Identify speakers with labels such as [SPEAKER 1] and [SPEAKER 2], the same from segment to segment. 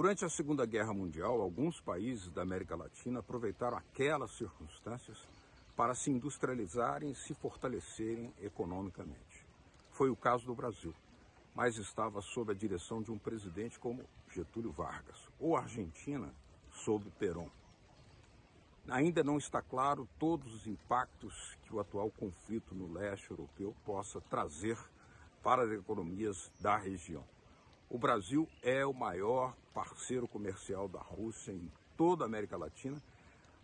[SPEAKER 1] Durante a Segunda Guerra Mundial, alguns países da América Latina aproveitaram aquelas circunstâncias para se industrializarem e se fortalecerem economicamente. Foi o caso do Brasil, mas estava sob a direção de um presidente como Getúlio Vargas, ou a Argentina sob Perón. Ainda não está claro todos os impactos que o atual conflito no leste europeu possa trazer para as economias da região. O Brasil é o maior parceiro comercial da Rússia em toda a América Latina,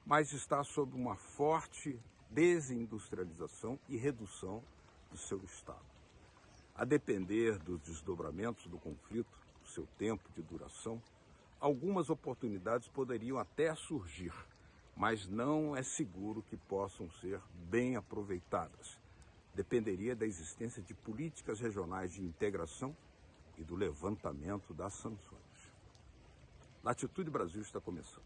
[SPEAKER 1] mas está sob uma forte desindustrialização e redução do seu Estado. A depender dos desdobramentos do conflito, do seu tempo de duração, algumas oportunidades poderiam até surgir, mas não é seguro que possam ser bem aproveitadas. Dependeria da existência de políticas regionais de integração e do levantamento das sanções. Latitude Brasil está começando.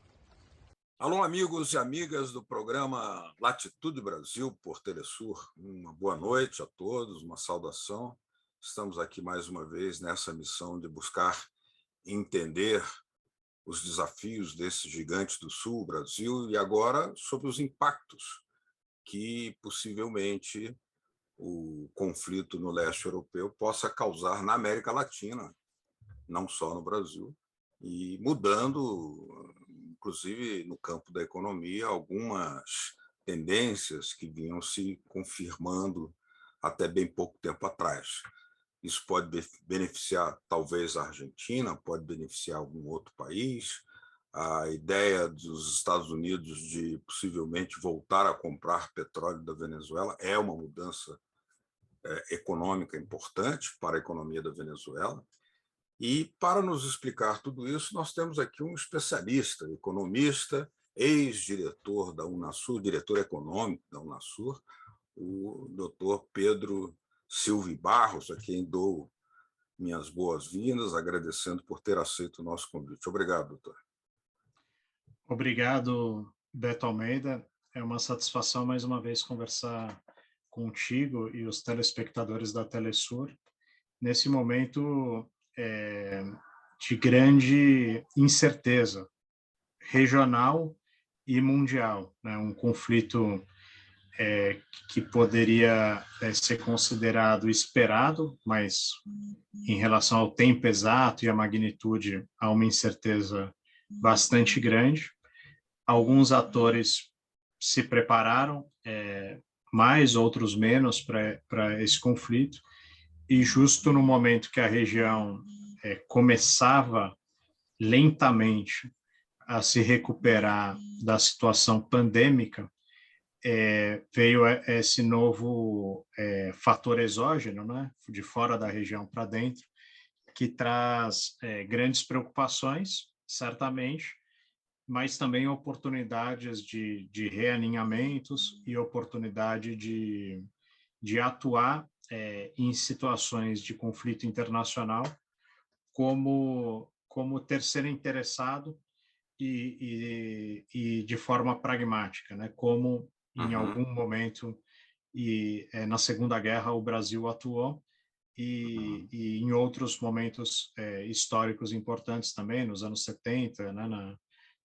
[SPEAKER 1] Alô, amigos e amigas do programa Latitude Brasil por Telesur. Uma boa noite a todos, uma saudação. Estamos aqui mais uma vez nessa missão de buscar entender os desafios desse gigante do Sul, o Brasil, e agora sobre os impactos que possivelmente o conflito no leste europeu possa causar na América Latina, não só no Brasil, e mudando, inclusive no campo da economia, algumas tendências que vinham se confirmando até bem pouco tempo atrás. Isso pode beneficiar, talvez, a Argentina, pode beneficiar algum outro país. A ideia dos Estados Unidos de possivelmente voltar a comprar petróleo da Venezuela é uma mudança econômica importante para a economia da Venezuela. E, para nos explicar tudo isso, nós temos aqui um especialista, economista, ex-diretor da Unasur, diretor econômico da Unasur, o doutor Pedro Silva Barros, a quem dou minhas boas-vindas, agradecendo por ter aceito o nosso convite. Obrigado, doutor.
[SPEAKER 2] Obrigado, Beto Almeida. É uma satisfação, mais uma vez, conversar contigo e os telespectadores da Telesur nesse momento de grande incerteza regional e mundial, né? Um conflito que poderia ser considerado esperado, mas em relação ao tempo exato e à magnitude, há uma incerteza bastante grande. Alguns atores se prepararam, mais, outros menos, para esse conflito, e justo no momento que a região começava lentamente a se recuperar da situação pandêmica, veio esse novo fator exógeno, né, de fora da região para dentro, que traz grandes preocupações, certamente, mas também oportunidades de realinhamentos e oportunidade de atuar em situações de conflito internacional como terceiro interessado e de forma pragmática, né? Como em algum momento na Segunda Guerra o Brasil atuou e em outros momentos históricos importantes também, nos anos 70, né?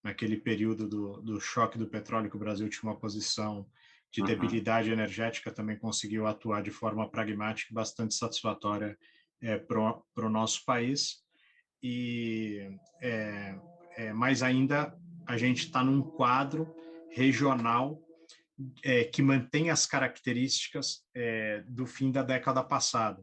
[SPEAKER 2] Naquele período do choque do petróleo, que o Brasil tinha uma posição de debilidade energética, também conseguiu atuar de forma pragmática e bastante satisfatória para o nosso país. Mas ainda a gente está num quadro regional que mantém as características do fim da década passada,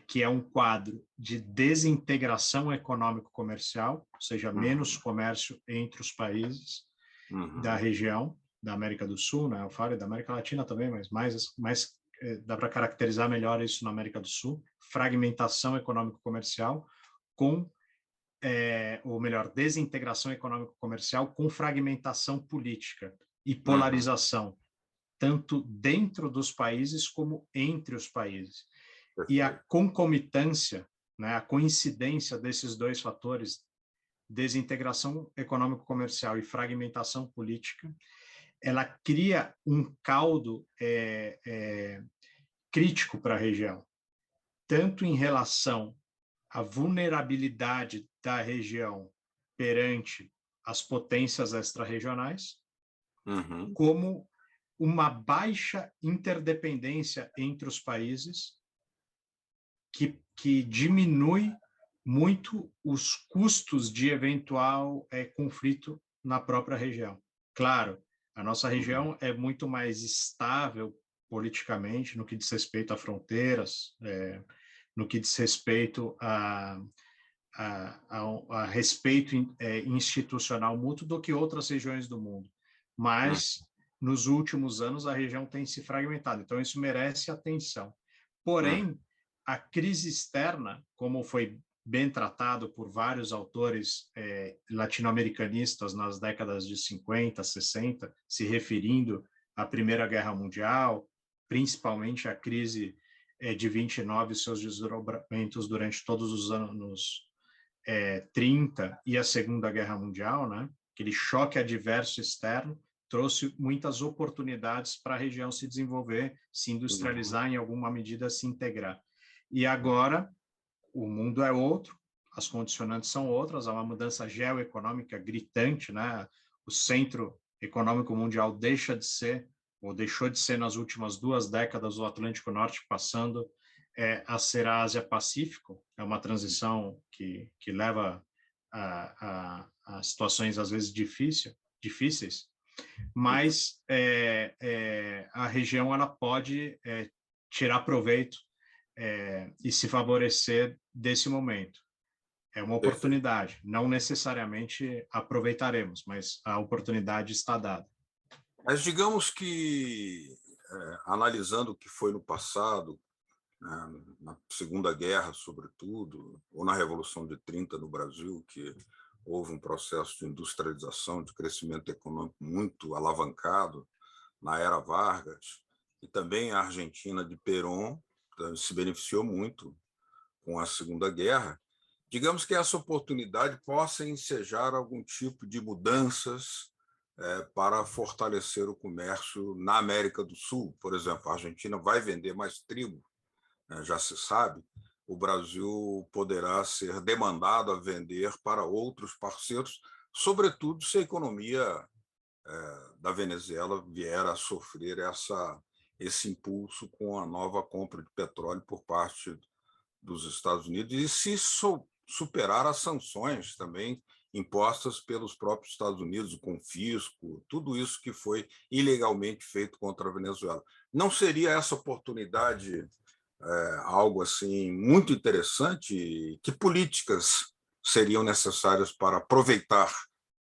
[SPEAKER 2] que é um quadro de desintegração econômico-comercial, ou seja, menos comércio entre os países da região, da América do Sul, né? Eu falo da América Latina também, mas mais dá para caracterizar melhor isso na América do Sul, fragmentação econômico-comercial ou melhor, desintegração econômico-comercial com fragmentação política e polarização, tanto dentro dos países como entre os países. E a concomitância, né, a coincidência desses dois fatores, desintegração econômico-comercial e fragmentação política, ela cria um caldo crítico para a região, tanto em relação à vulnerabilidade da região perante as potências extra-regionais,
[SPEAKER 1] Uhum.
[SPEAKER 2] como uma baixa interdependência entre os países que diminui muito os custos de eventual conflito na própria região. Claro, a nossa
[SPEAKER 1] Uhum.
[SPEAKER 2] região é muito mais estável politicamente no que diz respeito a fronteiras, no que diz respeito a respeito institucional mútuo do que outras regiões do mundo.
[SPEAKER 1] Uhum.
[SPEAKER 2] Mas, nos últimos anos, a região tem se fragmentado. Então, isso merece atenção.
[SPEAKER 1] Uhum.
[SPEAKER 2] Porém, a crise externa, como foi bem tratado por vários autores latino-americanistas nas décadas de 50, 60, se referindo à Primeira Guerra Mundial, principalmente a crise de 29 e seus desdobramentos durante todos os anos 30 e a Segunda Guerra Mundial, né? Aquele choque adverso externo trouxe muitas oportunidades para a região se desenvolver, se
[SPEAKER 1] Uhum.
[SPEAKER 2] industrializar, em alguma medida se integrar. E agora o mundo é outro, as condicionantes são outras, há uma mudança geoeconômica gritante, né? O centro econômico mundial deixa de ser, ou deixou de ser nas últimas 2 décadas, o Atlântico Norte, passando a ser a Ásia-Pacífico. É uma transição que leva a situações, às vezes, difíceis, mas a região ela pode tirar proveito e se favorecer desse momento. É uma
[SPEAKER 1] Perfeito.
[SPEAKER 2] oportunidade, não necessariamente aproveitaremos, mas a oportunidade está dada.
[SPEAKER 1] Mas digamos que, analisando o que foi no passado, né, na Segunda Guerra, sobretudo, ou na Revolução de 30 no Brasil, que houve um processo de industrialização, de crescimento econômico muito alavancado na era Vargas, e também a Argentina de Perón se beneficiou muito com a Segunda Guerra. Digamos que essa oportunidade possa ensejar algum tipo de mudanças para fortalecer o comércio na América do Sul. Por exemplo, a Argentina vai vender mais trigo, já se sabe. O Brasil poderá ser demandado a vender para outros parceiros, sobretudo se a economia da Venezuela vier a sofrer esse impulso com a nova compra de petróleo por parte dos Estados Unidos e se superar as sanções também impostas pelos próprios Estados Unidos, o confisco, tudo isso que foi ilegalmente feito contra a Venezuela. Não seria essa oportunidade algo assim muito interessante? Que políticas seriam necessárias para aproveitar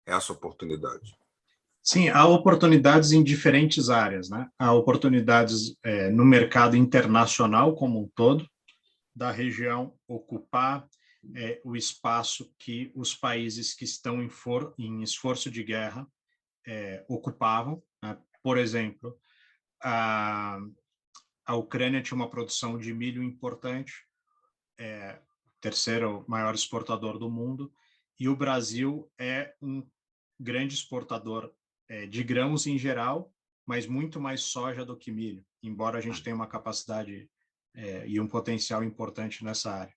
[SPEAKER 1] essa oportunidade?
[SPEAKER 2] Sim, há oportunidades em diferentes áreas, né? Há oportunidades no mercado internacional como um todo, da região ocupar o espaço que os países que estão em esforço de guerra ocupavam, né? Por exemplo, a Ucrânia tinha uma produção de milho importante, terceiro maior exportador do mundo, e o Brasil é um grande exportador de grãos em geral, mas muito mais soja do que milho, embora a gente tenha uma capacidade e um potencial importante nessa área.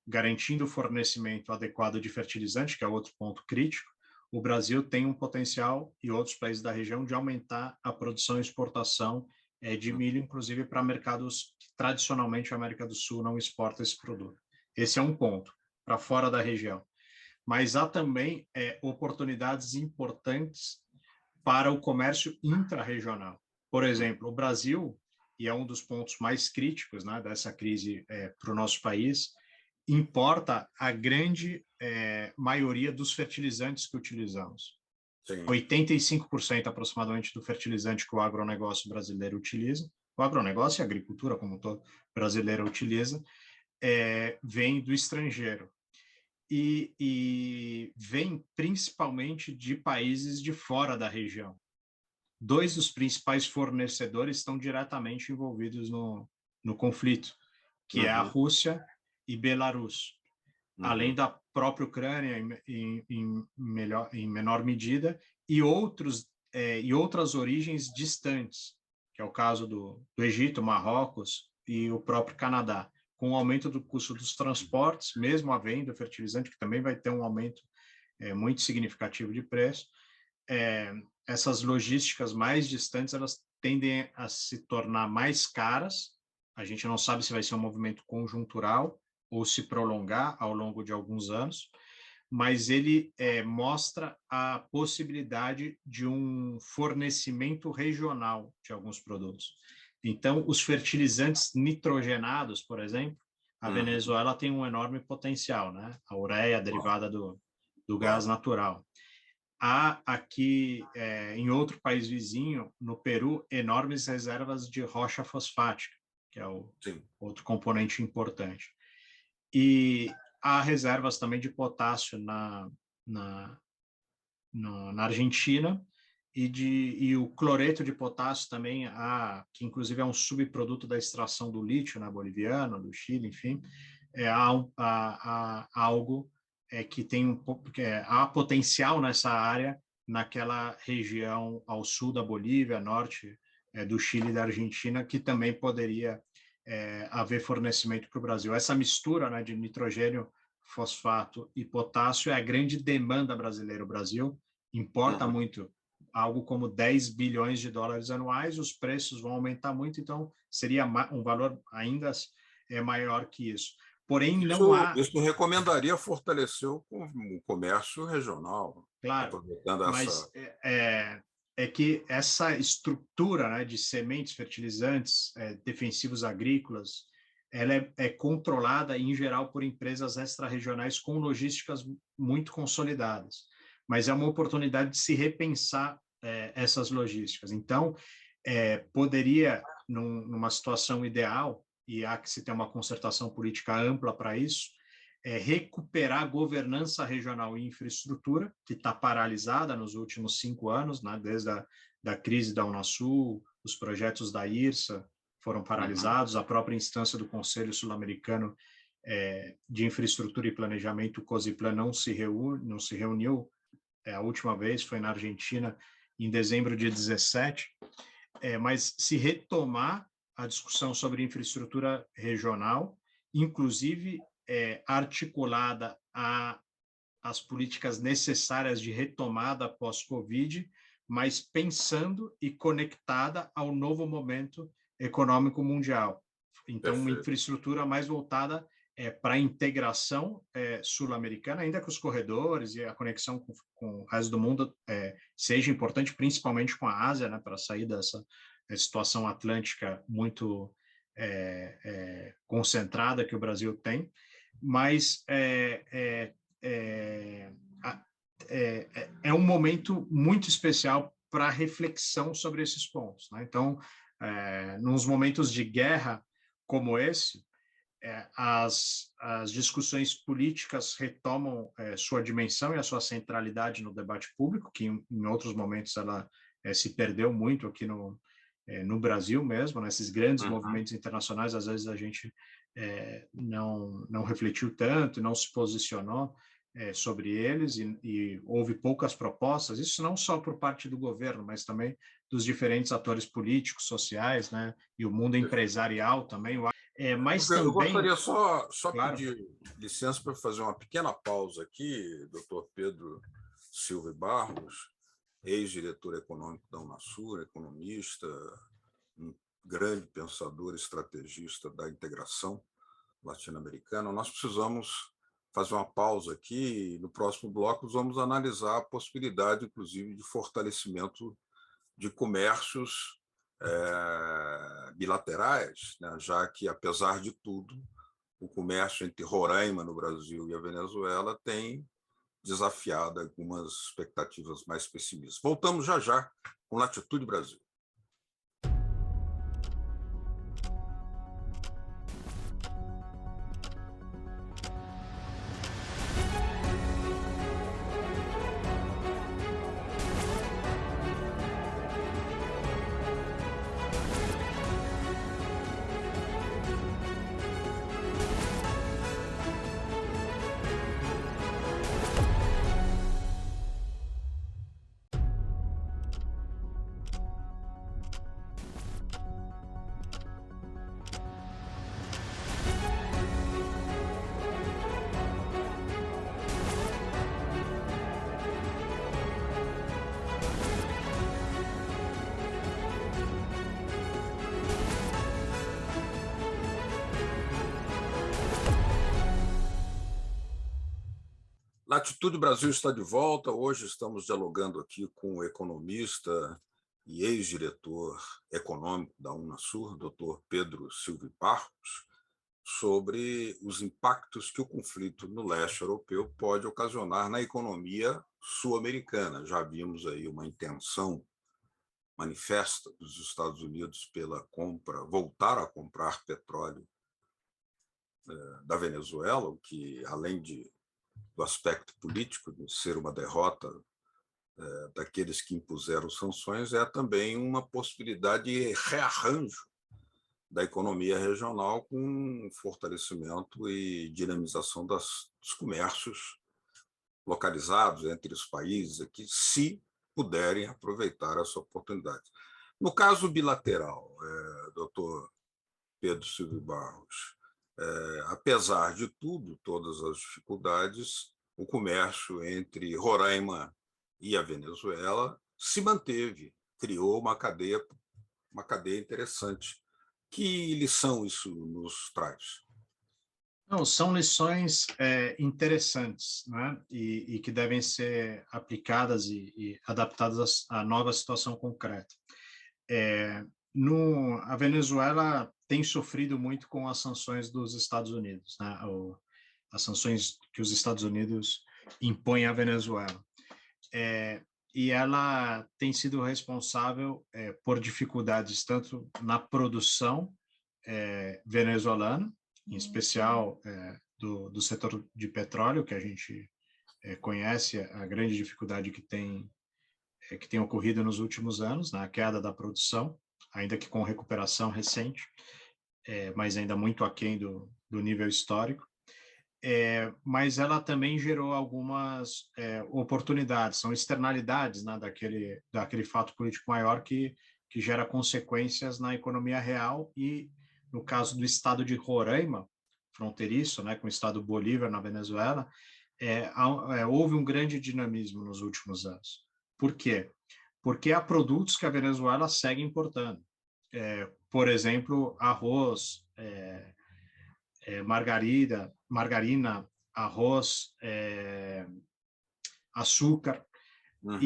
[SPEAKER 2] Garantindo o fornecimento adequado de fertilizante, que é outro ponto crítico, o Brasil tem um potencial, e outros países da região, de aumentar a produção e exportação de milho, inclusive para mercados que tradicionalmente a América do Sul não exporta esse produto. Esse é um ponto, para fora da região. Mas há também oportunidades importantes para o comércio intrarregional. Por exemplo, o Brasil, e é um dos pontos mais críticos, né, dessa crise para o nosso país, importa a grande maioria dos fertilizantes que utilizamos.
[SPEAKER 1] Sim.
[SPEAKER 2] 85% aproximadamente do fertilizante que o agronegócio brasileiro utiliza, o agronegócio e a agricultura como todo brasileira utiliza, vem do estrangeiro. E vem principalmente de países de fora da região. 2 dos principais fornecedores estão diretamente envolvidos no conflito, que é a
[SPEAKER 1] Uhum.
[SPEAKER 2] Rússia e Belarus, além
[SPEAKER 1] Uhum.
[SPEAKER 2] da própria Ucrânia em menor medida, e outras origens distantes, que é o caso do Egito, Marrocos e o próprio Canadá. com o aumento do custo dos transportes, mesmo havendo fertilizante, que também vai ter um aumento muito significativo de preço, essas logísticas mais distantes, elas tendem a se tornar mais caras. A gente não sabe se vai ser um movimento conjuntural ou se prolongar ao longo de alguns anos, mas ele mostra a possibilidade de um fornecimento regional de alguns produtos. Então, os fertilizantes nitrogenados, por exemplo, a Venezuela tem um enorme potencial, né? A ureia derivada do gás natural. Há aqui, em outro país vizinho, no Peru, enormes reservas de rocha fosfática, que é o outro componente importante. E há reservas também de potássio na Argentina, e o cloreto de potássio também, que inclusive é um subproduto da extração do lítio na boliviana, do Chile, enfim, há algo que tem há potencial nessa área, naquela região ao sul da Bolívia, norte do Chile e da Argentina, que também poderia haver fornecimento para o Brasil. Essa mistura, né, de nitrogênio, fosfato e potássio é a grande demanda brasileira. O Brasil importa muito, algo como 10 bilhões de dólares anuais, os preços vão aumentar muito, então seria um valor ainda maior que isso. Porém, não há...
[SPEAKER 1] Isso recomendaria fortalecer o comércio regional.
[SPEAKER 2] Claro, mas que essa estrutura, né, de sementes, fertilizantes, defensivos agrícolas, ela é controlada, em geral, por empresas extra-regionais com logísticas muito consolidadas. Mas é uma oportunidade de se repensar essas logísticas. Então, poderia, numa situação ideal, e há que se ter uma concertação política ampla para isso, recuperar a governança regional e infraestrutura, que está paralisada nos últimos 5 anos, né, desde a crise da Unasul, os projetos da IRSA foram paralisados, a própria instância do Conselho Sul-Americano de Infraestrutura e Planejamento, o COSIPLAN, não se reuniu, a última vez foi na Argentina, em dezembro de 2017, mas se retomar a discussão sobre infraestrutura regional, inclusive articulada às políticas necessárias de retomada pós-Covid, mas pensando e conectada ao novo momento econômico mundial. Então, uma infraestrutura mais voltada para a integração sul-americana, ainda que os corredores e a conexão com o resto do mundo seja importante, principalmente com a Ásia, né, para sair dessa situação atlântica muito concentrada que o Brasil tem, mas é um momento muito especial para reflexão sobre esses pontos, né? Então, nos momentos de guerra como esse, as discussões políticas retomam sua dimensão e a sua centralidade no debate público, que em outros momentos ela se perdeu muito aqui no Brasil mesmo, nesses grandes movimentos internacionais, às vezes a gente não refletiu tanto, não se posicionou sobre eles, e houve poucas propostas, isso não só por parte do governo, mas também dos diferentes atores políticos, sociais, né, e o mundo empresarial também. Mas
[SPEAKER 1] eu
[SPEAKER 2] também...
[SPEAKER 1] gostaria só
[SPEAKER 2] claro,
[SPEAKER 1] pedir licença para fazer uma pequena pausa aqui, doutor Pedro Silva Barros, ex-diretor econômico da Unasur, economista, um grande pensador, estrategista da integração latino-americana. Nós precisamos fazer uma pausa aqui e no próximo bloco vamos analisar a possibilidade, inclusive, de fortalecimento de comércios bilaterais, né? Já que, apesar de tudo, o comércio entre Roraima, no Brasil, e a Venezuela tem desafiado algumas expectativas mais pessimistas. Voltamos já com Latitude Brasil. Atitude Brasil está de volta. Hoje estamos dialogando aqui com o economista e ex-diretor econômico da Unasur, Dr. Pedro Silva Barros, sobre os impactos que o conflito no leste europeu pode ocasionar na economia sul-americana. Já vimos aí uma intenção manifesta dos Estados Unidos pela compra, voltar a comprar petróleo da Venezuela, o que, além do aspecto político, de ser uma derrota daqueles que impuseram sanções, é também uma possibilidade de rearranjo da economia regional com fortalecimento e dinamização dos comércios localizados entre os países aqui, se puderem aproveitar essa oportunidade. No caso bilateral, doutor Pedro Silva Barros, apesar de tudo, todas as dificuldades, o comércio entre Roraima e a Venezuela se manteve, criou uma cadeia interessante. Que lição isso nos traz?
[SPEAKER 2] Não, são lições interessantes, né? E que devem ser aplicadas e adaptadas à nova situação concreta. A Venezuela tem sofrido muito com as sanções dos Estados Unidos, né? As sanções que os Estados Unidos impõem à Venezuela. E ela tem sido responsável por dificuldades tanto na produção venezuelana, em especial do setor de petróleo, que a gente conhece a grande dificuldade que tem ocorrido nos últimos anos, na queda da produção, ainda que com recuperação recente, mas ainda muito aquém do nível histórico. Mas ela também gerou algumas oportunidades, são externalidades, né, daquele fato político maior que gera consequências na economia real e, no caso do estado de Roraima, fronteiriço, né, com o estado Bolívar, na Venezuela, houve um grande dinamismo nos últimos anos. Por quê? Porque há produtos que a Venezuela segue importando. Por exemplo, arroz, margarina, arroz, açúcar. Uhum.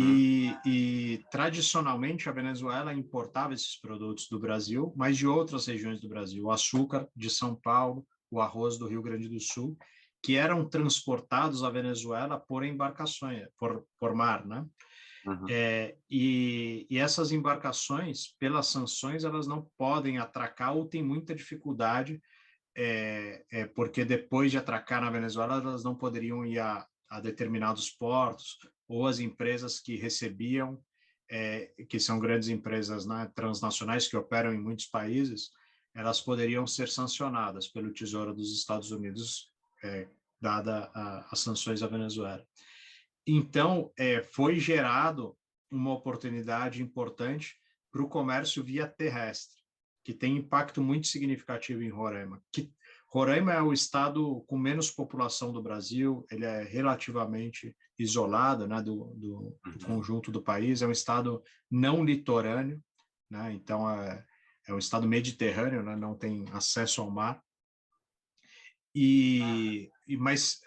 [SPEAKER 2] E tradicionalmente a Venezuela importava esses produtos do Brasil, mas de outras regiões do Brasil, o açúcar de São Paulo, o arroz do Rio Grande do Sul, que eram transportados à Venezuela por embarcações, por mar, né? Uhum. E essas embarcações, pelas sanções, elas não podem atracar ou têm muita dificuldade, porque depois de atracar na Venezuela, elas não poderiam ir a determinados portos, ou as empresas que recebiam, que são grandes empresas, né, transnacionais que operam em muitos países, elas poderiam ser sancionadas pelo Tesouro dos Estados Unidos, dada as sanções à Venezuela. Então, foi gerado uma oportunidade importante para o comércio via terrestre, que tem impacto muito significativo em Roraima. Roraima é o estado com menos população do Brasil, ele é relativamente isolado, né, do conjunto do país, é um estado não litorâneo, né, então é um estado mediterrâneo, né, não tem acesso ao mar, mas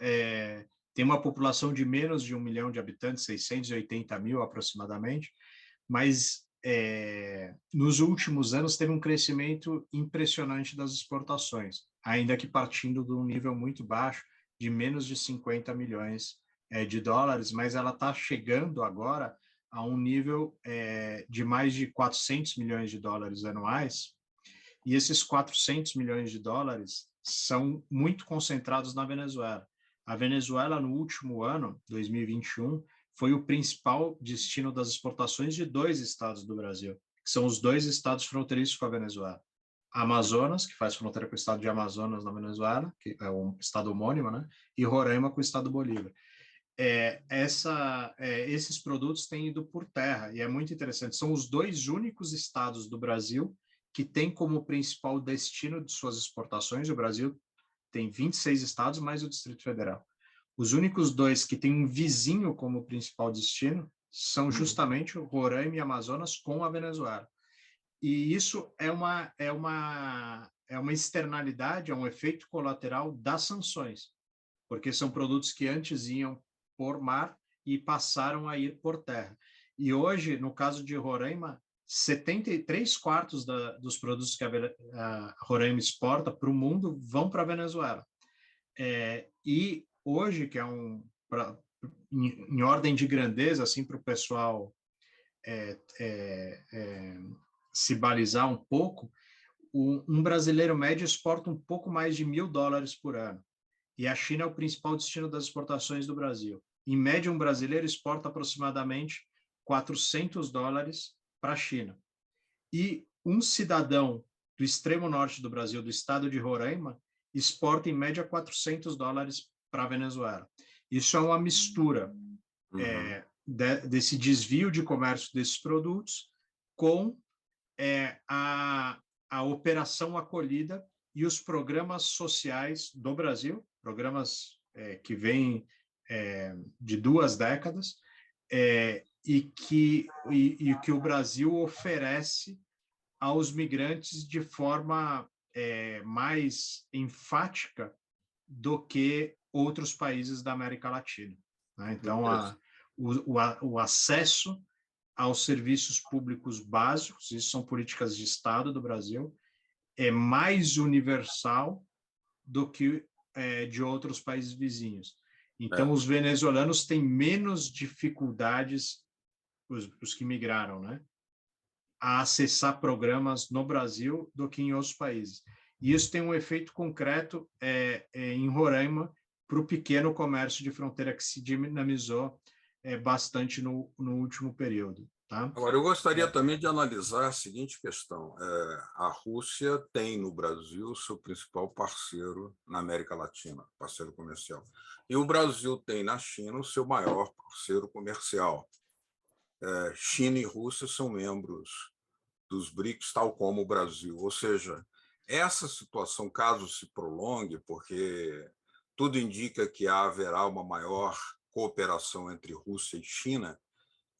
[SPEAKER 2] tem uma população de menos de 1 milhão de habitantes, 680 mil aproximadamente, mas nos últimos anos teve um crescimento impressionante das exportações, ainda que partindo de um nível muito baixo, de menos de 50 milhões de dólares, mas ela está chegando agora a um nível de mais de 400 milhões de dólares anuais, e esses 400 milhões de dólares são muito concentrados na Venezuela. A Venezuela, no último ano, 2021, foi o principal destino das exportações de 2 estados do Brasil, que são os 2 estados fronteiriços com a Venezuela. Amazonas, que faz fronteira com o estado de Amazonas na Venezuela, que é um estado homônimo, né? E Roraima com o estado Bolívar. Esses produtos têm ido por terra, e é muito interessante. São os 2 únicos estados do Brasil que têm como principal destino de suas exportações. O Brasil tem 26 estados, mais o Distrito Federal. Os únicos 2 que têm um vizinho como principal destino são justamente o Roraima e Amazonas com a Venezuela. E isso é uma externalidade, é um efeito colateral das sanções, porque são produtos que antes iam por mar e passaram a ir por terra. E hoje, no caso de Roraima, 73 quartos dos produtos que a Roraima exporta para o mundo vão para a Venezuela. E hoje, que é em ordem de grandeza, assim, para o pessoal se balizar um pouco, um brasileiro médio exporta um pouco mais de $1.000 por ano. E a China é o principal destino das exportações do Brasil. Em média, um brasileiro exporta aproximadamente $400 para a China. E um cidadão do extremo norte do Brasil, do estado de Roraima, exporta em média $400 para a Venezuela. Isso é uma mistura desse desvio de comércio desses produtos com a operação acolhida e os programas sociais do Brasil, programas que vêm de 2 décadas, e que o Brasil oferece aos migrantes de forma mais enfática do que outros países da América Latina, né? Então, o acesso aos serviços públicos básicos, isso são políticas de Estado do Brasil, é mais universal do que de outros países vizinhos. Então, os venezuelanos têm menos dificuldades, os que migraram, né, a acessar programas no Brasil do que em outros países. E isso tem um efeito concreto em Roraima para o pequeno comércio de fronteira que se dinamizou bastante no último período. Tá?
[SPEAKER 1] Agora, eu gostaria também de analisar a seguinte questão. A Rússia tem no Brasil seu principal parceiro na América Latina, parceiro comercial. E o Brasil tem na China o seu maior parceiro comercial. China e Rússia são membros dos BRICS, tal como o Brasil. Ou seja, essa situação, caso se prolongue, porque tudo indica que haverá uma maior cooperação entre Rússia e China,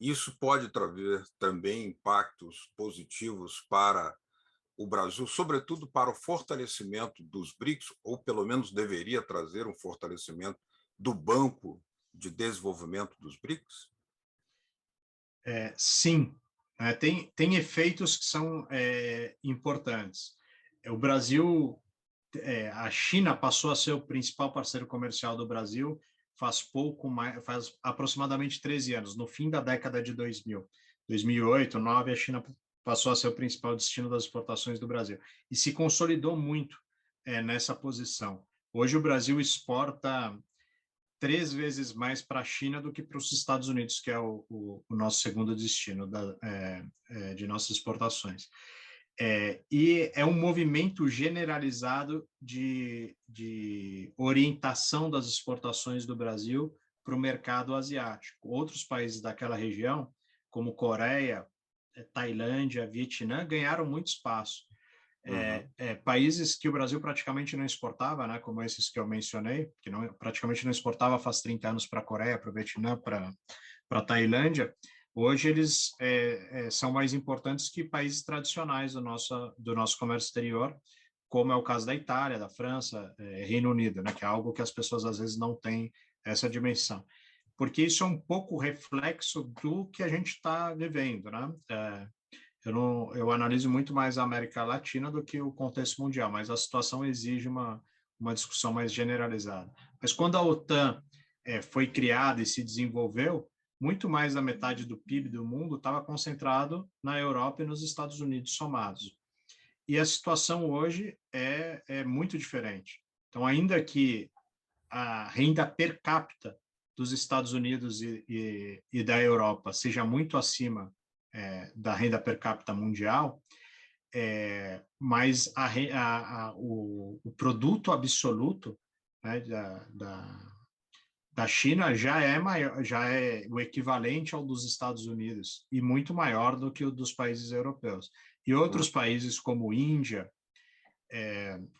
[SPEAKER 1] isso pode trazer também impactos positivos para o Brasil, sobretudo para o fortalecimento dos BRICS, ou pelo menos deveria trazer um fortalecimento do Banco de Desenvolvimento dos BRICS?
[SPEAKER 2] Sim, tem efeitos que são importantes. O Brasil, a China passou a ser o principal parceiro comercial do Brasil faz aproximadamente 13 anos, no fim da década de 2000. 2008, 2009, a China passou a ser o principal destino das exportações do Brasil e se consolidou muito nessa posição. Hoje o Brasil exporta 3 vezes mais para a China do que para os Estados Unidos, que é o nosso segundo destino de nossas exportações. E é um movimento generalizado de orientação das exportações do Brasil para o mercado asiático. Outros países daquela região, como Coreia, Tailândia, Vietnã, ganharam muito espaço. Países que o Brasil praticamente não exportava, né, como esses que eu mencionei, que praticamente não exportava faz 30 anos para a Coreia, para o Vietnã, para a Tailândia, hoje eles são mais importantes que países tradicionais do nosso comércio exterior, como é o caso da Itália, da França, Reino Unido, né, que é algo que as pessoas às vezes não têm essa dimensão. Porque isso é um pouco reflexo do que a gente está vivendo, né? Eu analiso muito mais a América Latina do que o contexto mundial, mas a situação exige uma discussão mais generalizada. Mas quando a OTAN foi criada e se desenvolveu, muito mais da metade do PIB do mundo estava concentrado na Europa e nos Estados Unidos somados. E a situação hoje é muito diferente. Então, ainda que a renda per capita dos Estados Unidos e da Europa seja muito acima da renda per capita mundial, mas o produto absoluto, né, da China já é maior, já é o equivalente ao dos Estados Unidos e muito maior do que o dos países europeus. E outros países como Índia,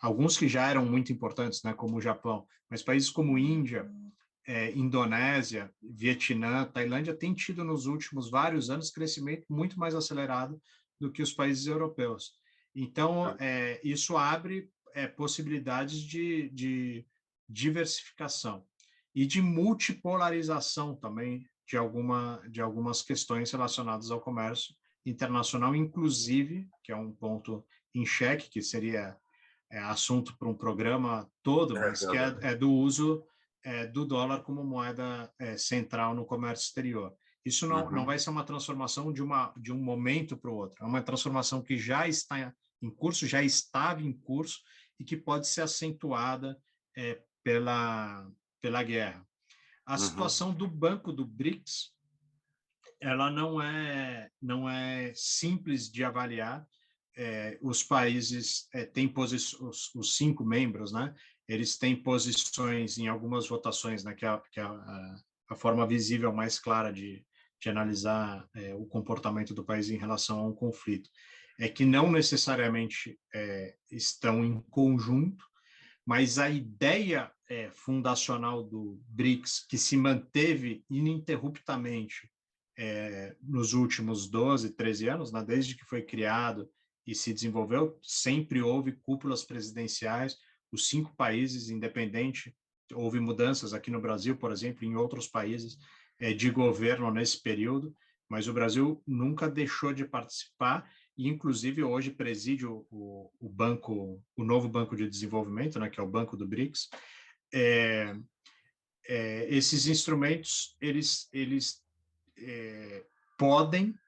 [SPEAKER 2] alguns que já eram muito importantes, né, como o Japão, mas países como Índia, Indonésia, Vietnã, Tailândia têm tido nos últimos vários anos crescimento muito mais acelerado do que os países europeus. Então, isso abre possibilidades de diversificação. e de multipolarização também de algumas questões relacionadas ao comércio internacional, inclusive, que é um ponto em xeque, que seria assunto para um programa todo, mas que é do uso do dólar como moeda central no comércio exterior. Isso não vai ser uma transformação de um momento para o outro, é uma transformação que já está em curso, já estava em curso e que pode ser acentuada pela guerra. A situação do Banco do BRICS, ela não é simples de avaliar. Os países têm os 5 membros, né? Eles têm posições em algumas votações, né? Que é a forma visível mais clara de analisar o comportamento do país em relação a um conflito. É que não necessariamente estão em conjunto, mas a ideia fundacional do BRICS, que se manteve ininterruptamente nos últimos 12, 13 anos, né, desde que foi criado e se desenvolveu, sempre houve cúpulas presidenciais, os 5 países, independente, houve mudanças aqui no Brasil, por exemplo, em outros países de governo nesse período, mas o Brasil nunca deixou de participar e, inclusive, hoje preside o novo Banco de Desenvolvimento, né, que é o Banco do BRICS. Esses instrumentos, eles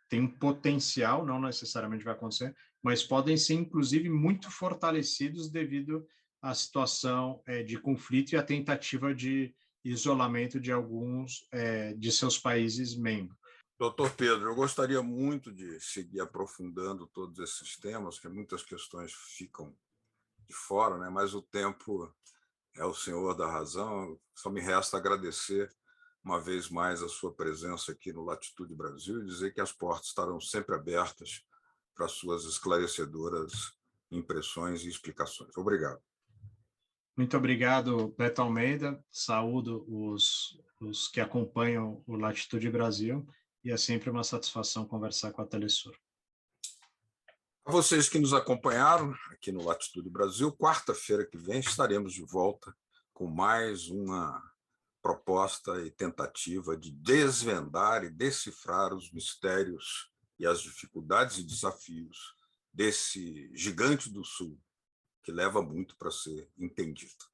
[SPEAKER 2] têm um potencial, não necessariamente vai acontecer, mas podem ser, inclusive, muito fortalecidos devido à situação de conflito e à tentativa de isolamento de alguns de seus países membros.
[SPEAKER 1] Doutor Pedro, eu gostaria muito de seguir aprofundando todos esses temas, porque muitas questões ficam de fora, né? Mas o tempo é o senhor da razão. Só me resta agradecer uma vez mais a sua presença aqui no Latitude Brasil e dizer que as portas estarão sempre abertas para suas esclarecedoras impressões e explicações. Obrigado.
[SPEAKER 2] Muito obrigado, Beto Almeida. Saúdo os que acompanham o Latitude Brasil e é sempre uma satisfação conversar com a Telesur.
[SPEAKER 1] A vocês que nos acompanharam aqui no Latitude Brasil, quarta-feira que vem estaremos de volta com mais uma proposta e tentativa de desvendar e decifrar os mistérios e as dificuldades e desafios desse gigante do Sul, que leva muito para ser entendido.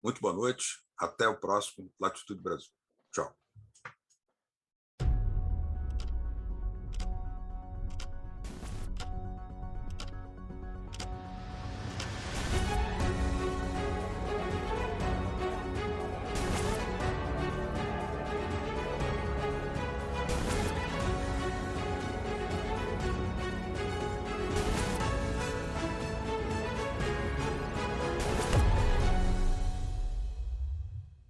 [SPEAKER 1] Muito boa noite, até o próximo Latitude Brasil. Tchau.